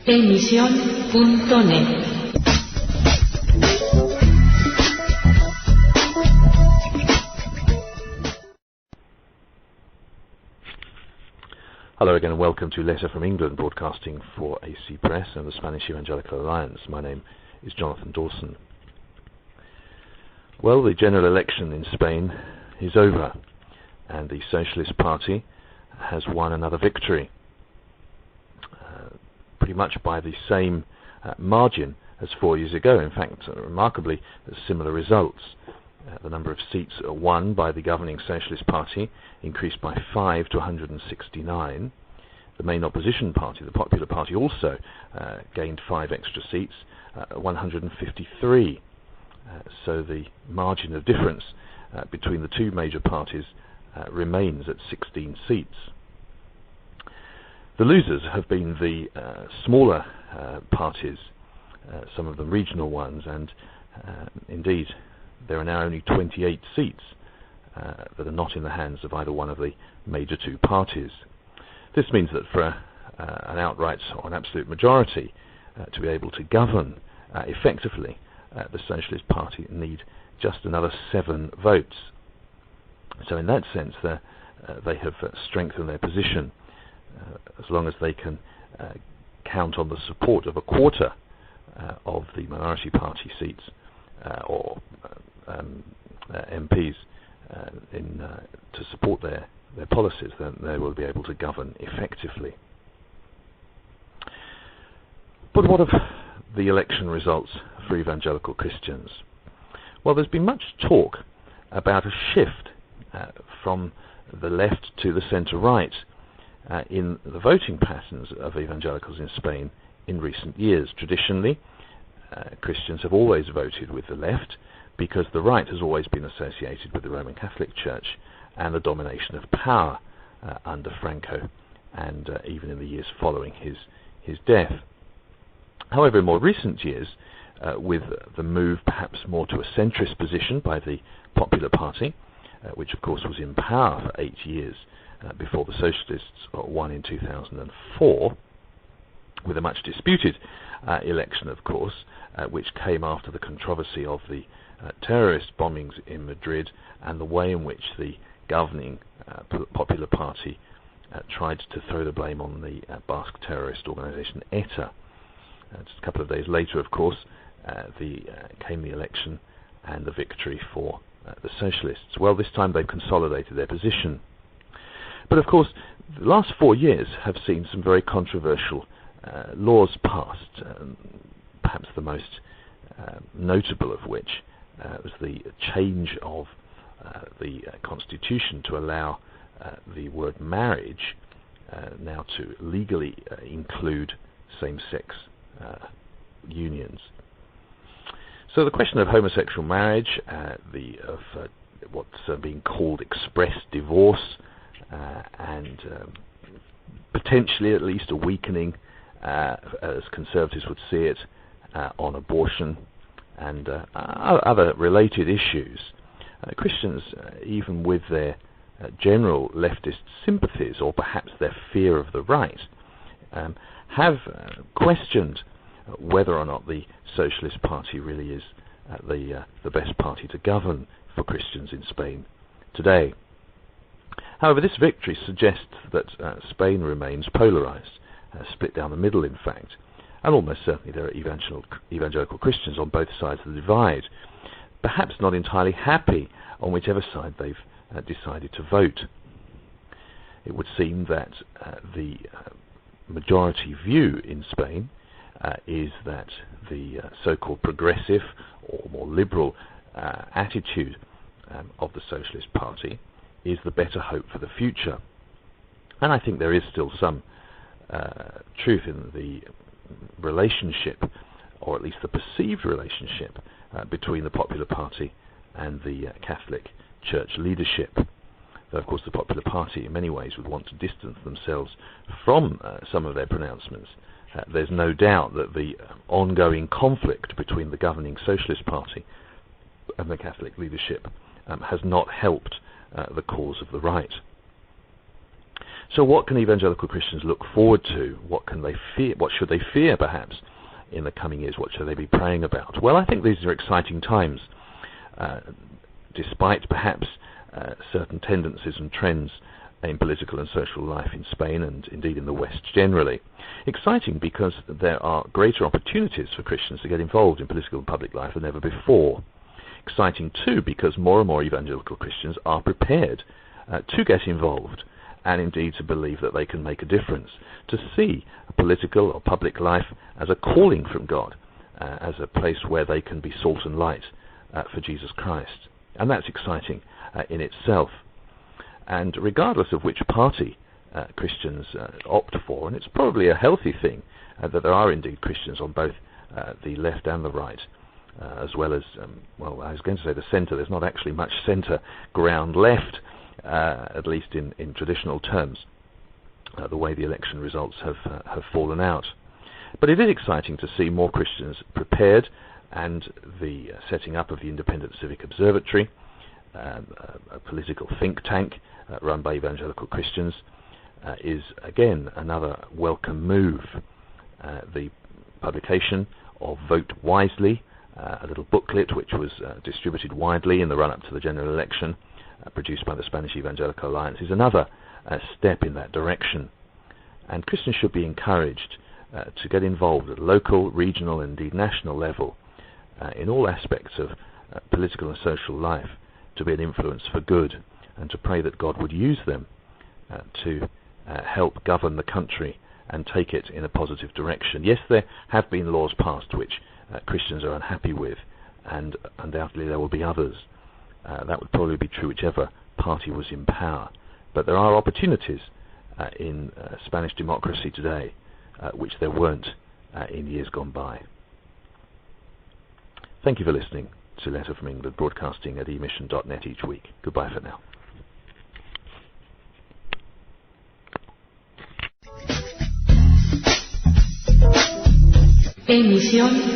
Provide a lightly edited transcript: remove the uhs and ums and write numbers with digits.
Emisión.net. Hello again and welcome to Letter from England, broadcasting for AC Press and the Spanish Evangelical Alliance. My name is Jonathan Dawson. Well, the general election in Spain is over and the Socialist Party has won another victory, pretty much by the same margin as 4 years ago. In fact, remarkably similar results. The number of seats won by the governing Socialist Party increased by 5 to 169. The main opposition party, the Popular Party, also gained 5 extra seats, 153. So the margin of difference between the two major parties remains at 16 seats. The losers have been the smaller parties, some of them regional ones, and indeed there are now only 28 seats that are not in the hands of either one of the major two parties. This means that for an outright or an absolute majority to be able to govern effectively, the Socialist Party need just another 7 votes. So in that sense, they have strengthened their position. As long as they can count on the support of a quarter of the minority party seats or MPs to support their policies, then they will be able to govern effectively. But what of the election results for evangelical Christians? Well, there's been much talk about a shift from the left to the centre-right in the voting patterns of evangelicals in Spain in recent years. Traditionally, Christians have always voted with the left because the right has always been associated with the Roman Catholic Church and the domination of power under Franco and even in the years following his death. However, in more recent years, with the move perhaps more to a centrist position by the Popular Party, which of course was in power for 8 years before the Socialists won in 2004, with a much disputed election, of course, which came after the controversy of the terrorist bombings in Madrid and the way in which the governing Popular Party tried to throw the blame on the Basque terrorist organisation ETA. Just a couple of days later, of course, came the election and the victory for the Socialists. Well, this time they've consolidated their position. But of course, the last 4 years have seen some very controversial laws passed, perhaps the most notable of which was the change of the constitution to allow the word marriage now to legally include same-sex unions. So the question of homosexual marriage, of what's being called express divorce, and potentially at least a weakening, as conservatives would see it, on abortion and other related issues. Christians, even with their general leftist sympathies or perhaps their fear of the right, have questioned whether or not the Socialist Party really is the best party to govern for Christians in Spain today. However, this victory suggests that Spain remains polarized, split down the middle in fact, and almost certainly there are evangelical Christians on both sides of the divide, perhaps not entirely happy on whichever side they've decided to vote. It would seem that the majority view in Spain is that the so-called progressive or more liberal attitude of the Socialist Party is the better hope for the future. And I think there is still some truth in the relationship, or at least the perceived relationship, between the Popular Party and the Catholic Church leadership. Though, of course, the Popular Party in many ways would want to distance themselves from some of their pronouncements. There's no doubt that the ongoing conflict between the governing Socialist Party and the Catholic leadership has not helped the cause of the right. So what can evangelical Christians look forward to? What can they fear? What should they fear, perhaps, in the coming years? What should they be praying about? Well, I think these are exciting times, despite perhaps certain tendencies and trends in political and social life in Spain and indeed in the West generally. Exciting because there are greater opportunities for Christians to get involved in political and public life than ever before. Exciting too because more and more evangelical Christians are prepared to get involved and indeed to believe that they can make a difference, to see a political or public life as a calling from God, as a place where they can be salt and light for Jesus Christ. And that's exciting in itself. And regardless of which party Christians opt for, and it's probably a healthy thing that there are indeed Christians on both the left and the right, as well as, well, I was going to say the centre. There's not actually much centre ground left, at least in traditional terms, the way the election results have fallen out. But it is exciting to see more Christians prepared, and the setting up of the Independent Civic Observatory, a political think tank run by evangelical Christians, is again another welcome move. The publication of Vote Wisely, a little booklet which was distributed widely in the run-up to the general election, produced by the Spanish Evangelical Alliance, is another step in that direction. And Christians should be encouraged to get involved at local, regional, and indeed national level in all aspects of political and social life, to be an influence for good, and to pray that God would use them to help govern the country and take it in a positive direction. Yes, there have been laws passed which Christians are unhappy with, and undoubtedly there will be others. That would probably be true whichever party was in power. But there are opportunities in Spanish democracy today which there weren't in years gone by. Thank you for listening to Letter from England, broadcasting at emission.net each week. Goodbye for now. Emission.net